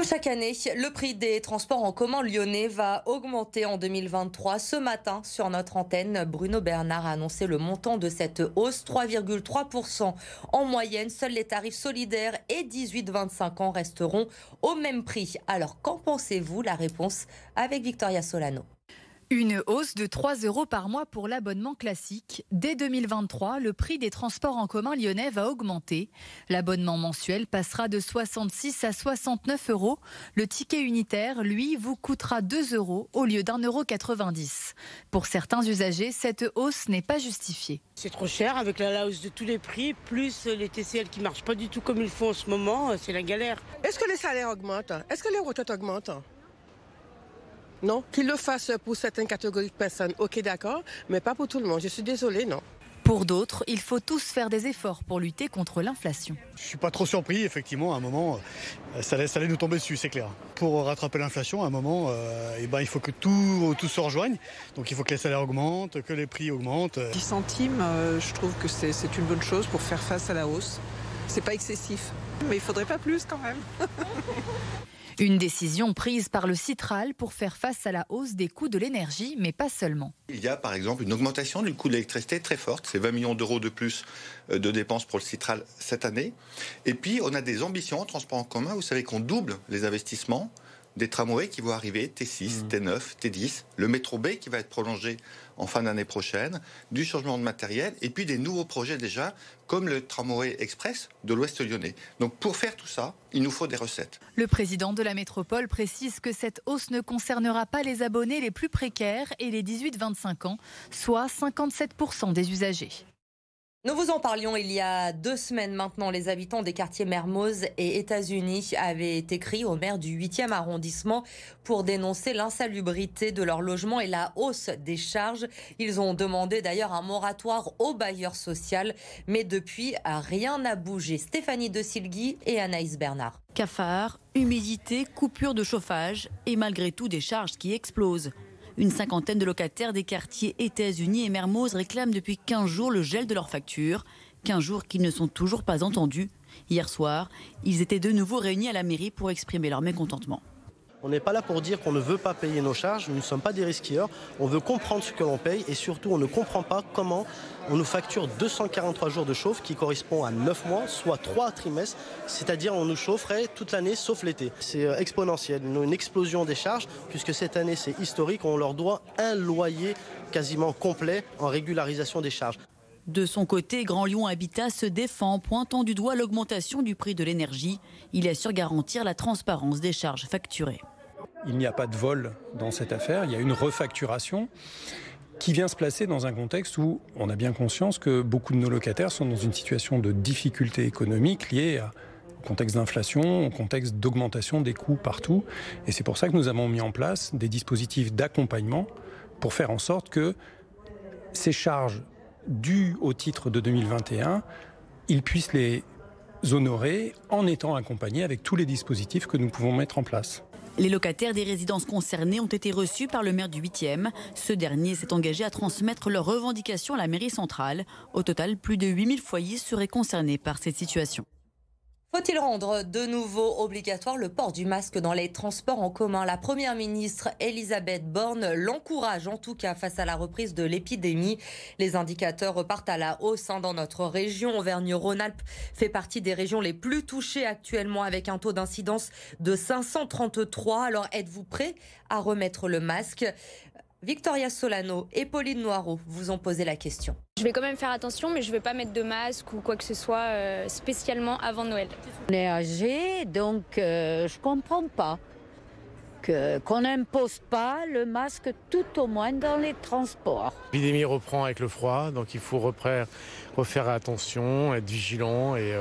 Comme chaque année, le prix des transports en commun lyonnais va augmenter en 2023. Ce matin, sur notre antenne, Bruno Bernard a annoncé le montant de cette hausse, 3,3% en moyenne. Seuls les tarifs solidaires et 18-25 ans resteront au même prix. Alors, qu'en pensez-vous? La réponse avec Victoria Solano. Une hausse de 3 € par mois pour l'abonnement classique. Dès 2023, le prix des transports en commun lyonnais va augmenter. L'abonnement mensuel passera de 66 à 69 €. Le ticket unitaire, lui, vous coûtera 2 € au lieu d'1,90 €. Pour certains usagers, cette hausse n'est pas justifiée. C'est trop cher avec la hausse de tous les prix, plus les TCL qui ne marchent pas du tout comme il faut en ce moment, c'est la galère. Est-ce que les salaires augmentent? Est-ce que les retraites augmentent? Non, qu'ils le fassent pour certaines catégories de personnes, ok d'accord, mais pas pour tout le monde, je suis désolée, non. Pour d'autres, il faut tous faire des efforts pour lutter contre l'inflation. Je ne suis pas trop surpris, effectivement, à un moment, ça allait nous tomber dessus, c'est clair. Pour rattraper l'inflation, à un moment, il faut que tout se rejoigne. Donc il faut que les salaires augmentent, que les prix augmentent. 10 centimes, je trouve que c'est une bonne chose pour faire face à la hausse. C'est pas excessif, mais il faudrait pas plus quand même. Une décision prise par le Citral pour faire face à la hausse des coûts de l'énergie, mais pas seulement. Il y a par exemple une augmentation du coût de l'électricité très forte, c'est 20 millions d'euros de plus de dépenses pour le Citral cette année. Et puis on a des ambitions en transport en commun, vous savez qu'on double les investissements des tramways qui vont arriver, T6, T9, T10, le métro B qui va être prolongé en fin d'année prochaine, du changement de matériel et puis des nouveaux projets déjà, comme le tramway express de l'Ouest lyonnais. Donc pour faire tout ça, il nous faut des recettes. Le président de la métropole précise que cette hausse ne concernera pas les abonnés les plus précaires et les 18-25 ans, soit 57% des usagers. Nous vous en parlions il y a 2 semaines maintenant. Les habitants des quartiers Mermoz et États-Unis avaient écrit au maire du 8e arrondissement pour dénoncer l'insalubrité de leur logement et la hausse des charges. Ils ont demandé d'ailleurs un moratoire au bailleur social. Mais depuis, rien n'a bougé. Stéphanie De Silgui et Anaïs Bernard. Cafards, humidité, coupure de chauffage et malgré tout des charges qui explosent. Une cinquantaine de locataires des quartiers États-Unis et Mermoz réclament depuis 15 jours le gel de leurs factures. 15 jours qu'ils ne sont toujours pas entendus. Hier soir, ils étaient de nouveau réunis à la mairie pour exprimer leur mécontentement. On n'est pas là pour dire qu'on ne veut pas payer nos charges, nous ne sommes pas des risqueurs, on veut comprendre ce que l'on paye et surtout on ne comprend pas comment on nous facture 243 jours de chauffe qui correspond à 9 mois, soit 3 trimestres, c'est-à-dire on nous chaufferait toute l'année sauf l'été. C'est exponentiel, une explosion des charges puisque cette année c'est historique, on leur doit un loyer quasiment complet en régularisation des charges. De son côté, Grand Lyon Habitat se défend, pointant du doigt l'augmentation du prix de l'énergie. Il assure garantir la transparence des charges facturées. Il n'y a pas de vol dans cette affaire, il y a une refacturation qui vient se placer dans un contexte où on a bien conscience que beaucoup de nos locataires sont dans une situation de difficulté économique liée au contexte d'inflation, au contexte d'augmentation des coûts partout. Et c'est pour ça que nous avons mis en place des dispositifs d'accompagnement pour faire en sorte que ces charges dues au titre de 2021, ils puissent les honorer en étant accompagnés avec tous les dispositifs que nous pouvons mettre en place. Les locataires des résidences concernées ont été reçus par le maire du 8e. Ce dernier s'est engagé à transmettre leurs revendications à la mairie centrale. Au total, plus de 8000 foyers seraient concernés par cette situation. Faut-il rendre de nouveau obligatoire le port du masque dans les transports en commun? La première ministre Elisabeth Borne l'encourage en tout cas face à la reprise de l'épidémie. Les indicateurs repartent à la hausse dans notre région. Auvergne-Rhône-Alpes fait partie des régions les plus touchées actuellement avec un taux d'incidence de 533. Alors êtes-vous prêts à remettre le masque? Victoria Solano et Pauline Noireau vous ont posé la question. Je vais quand même faire attention, mais je ne vais pas mettre de masque ou quoi que ce soit spécialement avant Noël. On est âgé, donc je ne comprends pas qu'on n'impose pas le masque tout au moins dans les transports. L'épidémie reprend avec le froid, donc il faut refaire attention, être vigilant et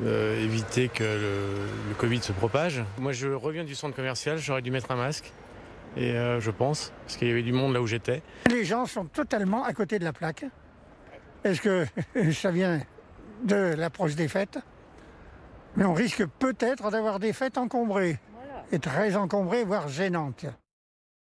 éviter que le Covid se propage. Moi je reviens du centre commercial, j'aurais dû mettre un masque. Et je pense, parce qu'il y avait du monde là où j'étais. Les gens sont totalement à côté de la plaque. Est-ce que ça vient de l'approche des fêtes? Mais on risque peut-être d'avoir des fêtes encombrées. Voilà. Et très encombrées, voire gênantes.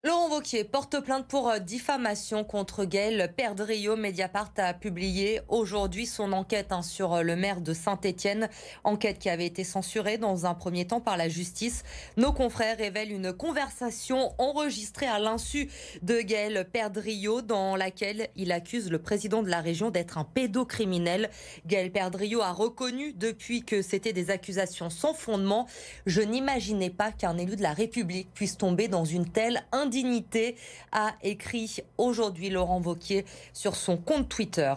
Laurent Wauquiez porte plainte pour diffamation contre Gaël Perdriau. Mediapart a publié aujourd'hui son enquête sur le maire de Saint-Étienne. Enquête qui avait été censurée dans un premier temps par la justice. Nos confrères révèlent une conversation enregistrée à l'insu de Gaël Perdriau dans laquelle il accuse le président de la région d'être un pédocriminel. Gaël Perdriau a reconnu depuis que c'était des accusations sans fondement. Je n'imaginais pas qu'un élu de la République puisse tomber dans une telle indignité, a écrit aujourd'hui Laurent Wauquiez sur son compte Twitter.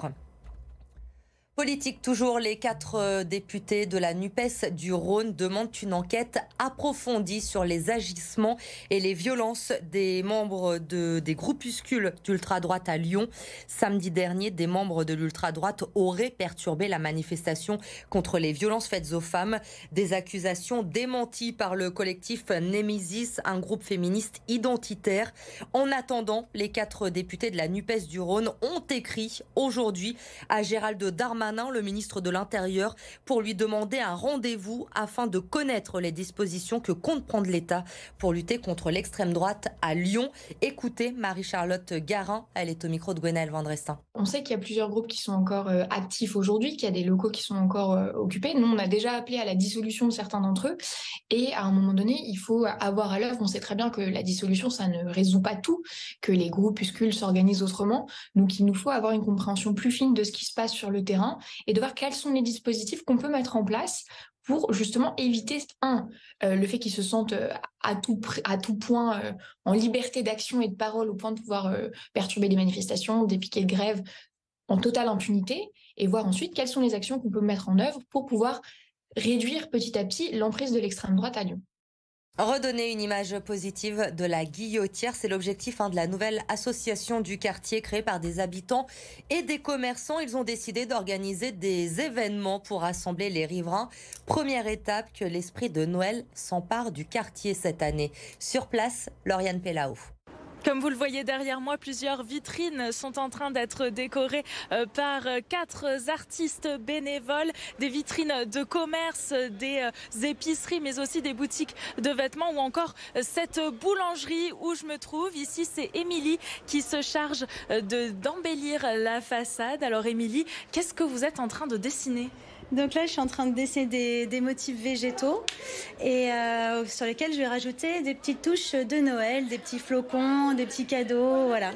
Politique toujours, les 4 députés de la NUPES du Rhône demandent une enquête approfondie sur les agissements et les violences des membres des groupuscules d'ultra-droite à Lyon. Samedi dernier, des membres de l'ultra-droite auraient perturbé la manifestation contre les violences faites aux femmes. Des accusations démenties par le collectif Némésis, un groupe féministe identitaire. En attendant, les 4 députés de la NUPES du Rhône ont écrit aujourd'hui à Gérald Darmanin, le ministre de l'Intérieur, pour lui demander un rendez-vous afin de connaître les dispositions que compte prendre l'État pour lutter contre l'extrême droite à Lyon. Écoutez Marie-Charlotte Garin, elle est au micro de Gwenaëlle Vendrestin. On sait qu'il y a plusieurs groupes qui sont encore actifs aujourd'hui, qu'il y a des locaux qui sont encore occupés. Nous, on a déjà appelé à la dissolution de certains d'entre eux. Et à un moment donné, il faut avoir à l'œuvre. On sait très bien que la dissolution, ça ne résout pas tout, que les groupuscules s'organisent autrement. Donc, il nous faut avoir une compréhension plus fine de ce qui se passe sur le terrain et de voir quels sont les dispositifs qu'on peut mettre en place pour justement éviter, le fait qu'ils se sentent à tout point en liberté d'action et de parole au point de pouvoir perturber des manifestations, des piquets de grève en totale impunité, et voir ensuite quelles sont les actions qu'on peut mettre en œuvre pour pouvoir réduire petit à petit l'emprise de l'extrême droite à Lyon. Redonner une image positive de la Guillotière, c'est l'objectif de la nouvelle association du quartier créée par des habitants et des commerçants. Ils ont décidé d'organiser des événements pour rassembler les riverains. Première étape, que l'esprit de Noël s'empare du quartier cette année. Sur place, Lauriane Pellao. Comme vous le voyez derrière moi, plusieurs vitrines sont en train d'être décorées par 4 artistes bénévoles. Des vitrines de commerce, des épiceries, mais aussi des boutiques de vêtements ou encore cette boulangerie où je me trouve. Ici, c'est Émilie qui se charge d'embellir la façade. Alors Émilie, qu'est-ce que vous êtes en train de dessiner ? Donc là, je suis en train de dessiner des motifs végétaux et sur lesquels je vais rajouter des petites touches de Noël, des petits flocons, des petits cadeaux, voilà.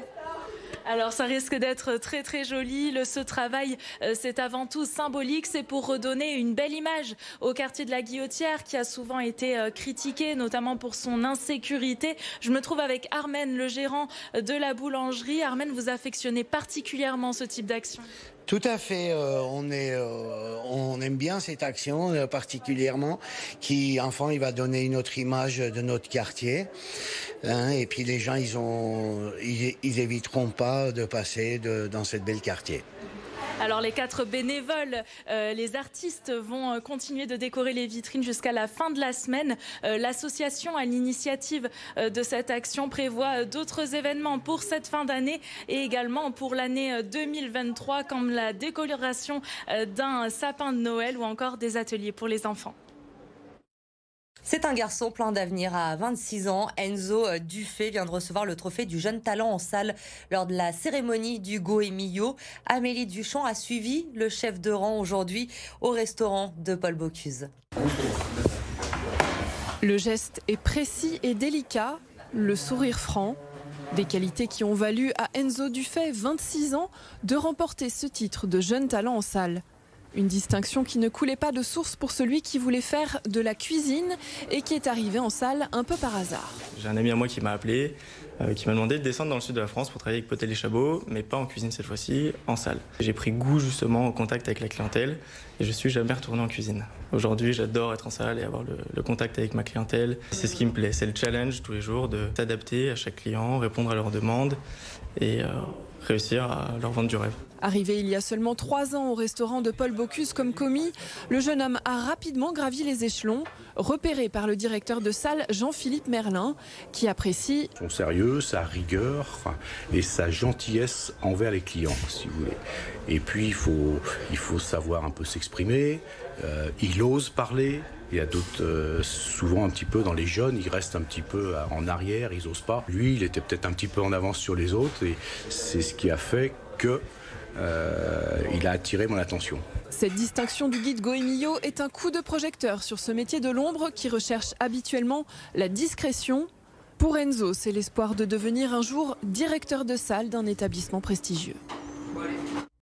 Alors ça risque d'être très très joli. Ce travail, c'est avant tout symbolique. C'est pour redonner une belle image au quartier de la Guillotière qui a souvent été critiqué, notamment pour son insécurité. Je me trouve avec Armen, le gérant de la boulangerie. Armen, vous affectionnez particulièrement ce type d'action ? Tout à fait, on aime bien cette action particulièrement qui, enfin, il va donner une autre image de notre quartier, et puis les gens, ils éviteront pas de passer dans cette belle quartier. Alors les 4 bénévoles, les artistes vont continuer de décorer les vitrines jusqu'à la fin de la semaine. L'association, à l'initiative de cette action, prévoit d'autres événements pour cette fin d'année et également pour l'année 2023, comme la décoration d'un sapin de Noël ou encore des ateliers pour les enfants. C'est un garçon plein d'avenir à 26 ans. Enzo Dufay vient de recevoir le trophée du jeune talent en salle lors de la cérémonie d'Hugo et Millot. Amélie Duchamp a suivi le chef de rang aujourd'hui au restaurant de Paul Bocuse. Le geste est précis et délicat, le sourire franc. Des qualités qui ont valu à Enzo Dufay, 26 ans, de remporter ce titre de jeune talent en salle. Une distinction qui ne coulait pas de source pour celui qui voulait faire de la cuisine et qui est arrivé en salle un peu par hasard. J'ai un ami à moi qui m'a appelé, qui m'a demandé de descendre dans le sud de la France pour travailler avec Potel et Chabot, mais pas en cuisine cette fois-ci, en salle. J'ai pris goût justement au contact avec la clientèle et je suis jamais retourné en cuisine. Aujourd'hui, j'adore être en salle et avoir le contact avec ma clientèle. C'est ce qui me plaît, c'est le challenge tous les jours de s'adapter à chaque client, répondre à leurs demandes et réussir à leur vendre du rêve. Arrivé il y a seulement 3 ans au restaurant de Paul Bocuse comme commis, le jeune homme a rapidement gravi les échelons, repéré par le directeur de salle Jean-Philippe Merlin, qui apprécie son sérieux, sa rigueur et sa gentillesse envers les clients, si vous voulez. Et puis il faut savoir un peu s'exprimer, il ose parler. Il y a d'autres, souvent un petit peu dans les jeunes, ils restent un petit peu en arrière, ils n'osent pas. Lui, il était peut-être un petit peu en avance sur les autres et c'est ce qui a fait que il a attiré mon attention. Cette distinction du guide Goemio est un coup de projecteur sur ce métier de l'ombre qui recherche habituellement la discrétion. Pour Enzo, c'est l'espoir de devenir un jour directeur de salle d'un établissement prestigieux.